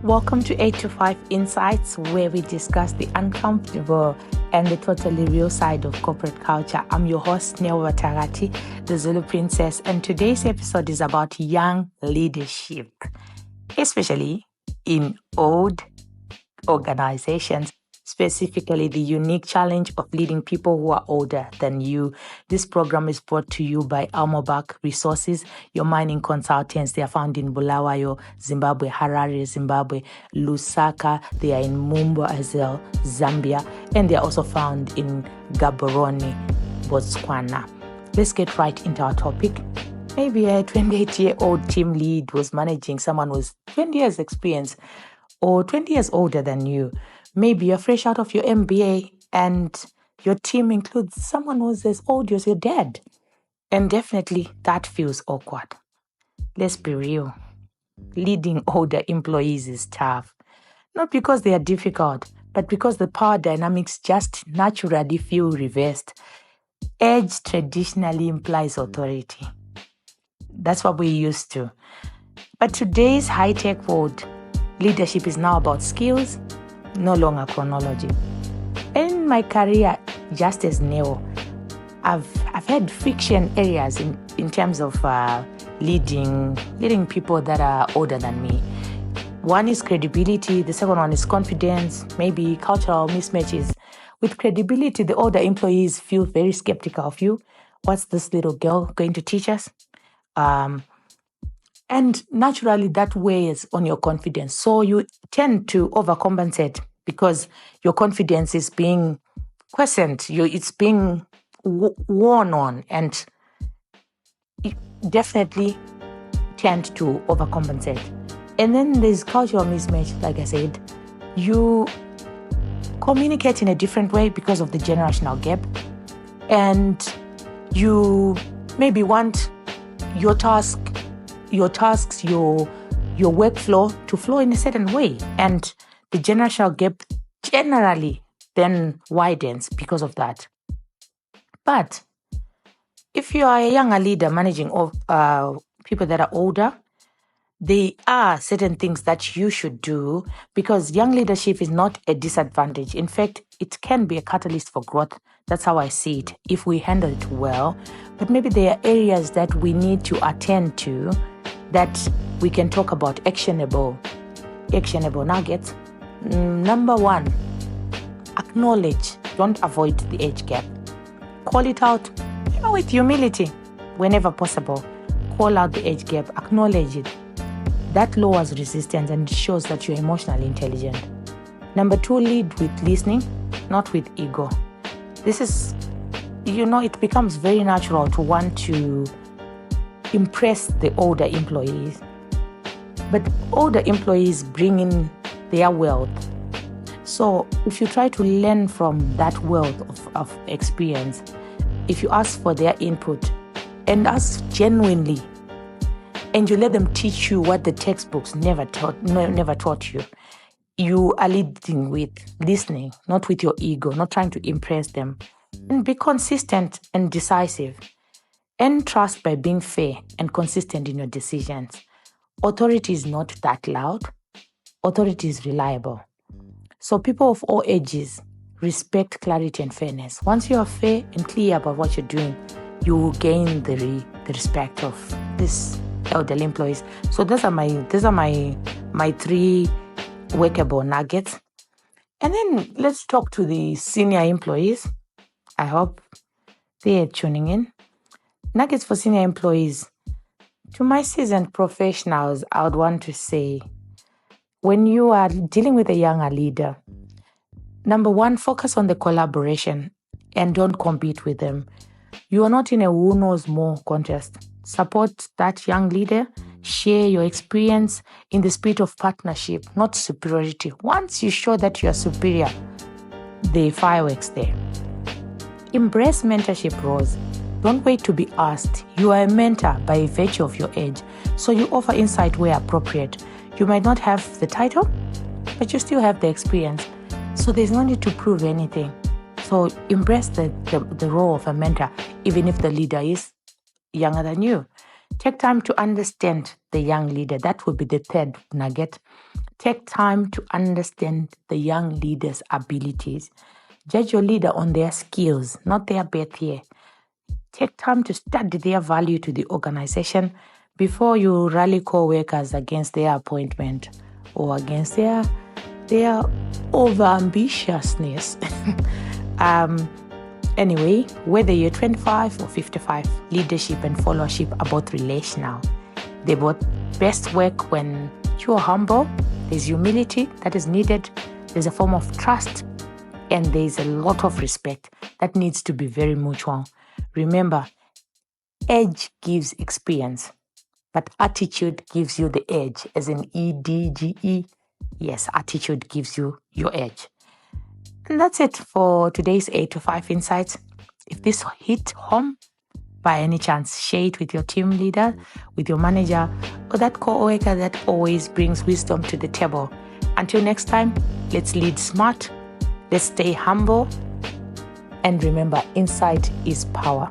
Welcome to 8 to 5 Insights, where we discuss the uncomfortable and the totally real side of corporate culture. I'm your host, Neo Watagati, the Zulu Princess, and today's episode is about young leadership, especially in old organizations, specifically the unique challenge of leading people who are older than you. This program is brought to you by Almobak Resources, your mining consultants. They are found in Bulawayo, Zimbabwe, Harare, Zimbabwe, Lusaka. They are in Mumbo as well, Zambia, and they are also found in Gaborone, Botswana. Let's get right into our topic. Maybe a 28-year-old team lead was managing someone with 20 years experience or 20 years older than you. Maybe you're fresh out of your MBA and your team includes someone who's as old as your dad. And definitely that feels awkward. Let's be real. Leading older employees is tough. Not because they are difficult, but because the power dynamics just naturally feel reversed. Age traditionally implies authority. That's what we're used to. But today's high-tech world, leadership is now about skills, no longer chronology. In my career, just as Neo, I've had friction areas in terms of leading people that are older than me. One is credibility, the second one is confidence, maybe cultural mismatches. With credibility, the older employees feel very skeptical of you. What's this little girl going to teach us? And naturally, that weighs on your confidence. So you tend to overcompensate because your confidence is being questioned. It's being worn on, and you definitely tend to overcompensate. And then there's cultural mismatch, like I said. You communicate in a different way because of the generational gap. And you maybe want your tasks, your workflow to flow in a certain way. And the generational gap generally then widens because of that. But if you are a younger leader managing people that are older, there are certain things that you should do because young leadership is not a disadvantage. In fact, it can be a catalyst for growth. That's how I see it, if we handle it well. But maybe there are areas that we need to attend to that we can talk about actionable nuggets. Number one, acknowledge, don't avoid the age gap. Call it out, with humility whenever possible. Call out the age gap, acknowledge it. That lowers resistance and shows that you're emotionally intelligent. Number two, lead with listening, not with ego. This is, it becomes very natural to want to impress the older employees. But older employees bring in their wealth. So if you try to learn from that wealth of experience, if you ask for their input and ask genuinely, and you let them teach you what the textbooks never taught you, you are leading with listening, not with your ego, not trying to impress them. And be consistent and decisive. Earn trust by being fair and consistent in your decisions. Authority is not that loud. Authority is reliable. So people of all ages respect clarity and fairness. Once you are fair and clear about what you're doing, you will gain the respect of these elderly employees. So these are my three workable nuggets. And then let's talk to the senior employees. I hope they are tuning in. Nuggets for senior employees. To my seasoned professionals, I would want to say, when you are dealing with a younger leader, number one, focus on the collaboration and don't compete with them. You are not in a who knows more contest. Support that young leader. Share your experience in the spirit of partnership, not superiority. Once you show that you are superior, the fireworks there. Embrace mentorship roles. Don't wait to be asked. You are a mentor by virtue of your age, so you offer insight where appropriate. You might not have the title, but you still have the experience. So there's no need to prove anything. So embrace the role of a mentor, even if the leader is younger than you. Take time to understand the young leader. That would be the third nugget. Take time to understand the young leader's abilities. Judge your leader on their skills, not their birth. Take time to study their value to the organization before you rally co-workers against their appointment or against their over-ambitiousness. Anyway, whether you're 25 or 55, leadership and followership are both relational. They both best work when you're humble. There's humility that is needed. There's a form of trust. And there's a lot of respect that needs to be very mutual. Remember, age gives experience, but attitude gives you the edge, as in EDGE. Yes, attitude gives you your edge. And that's it for today's 8 to 5 insights. If this hit home, by any chance, share it with your team leader, with your manager, or that co-worker that always brings wisdom to the table. Until next time, let's lead smart, let's stay humble, and remember, insight is power.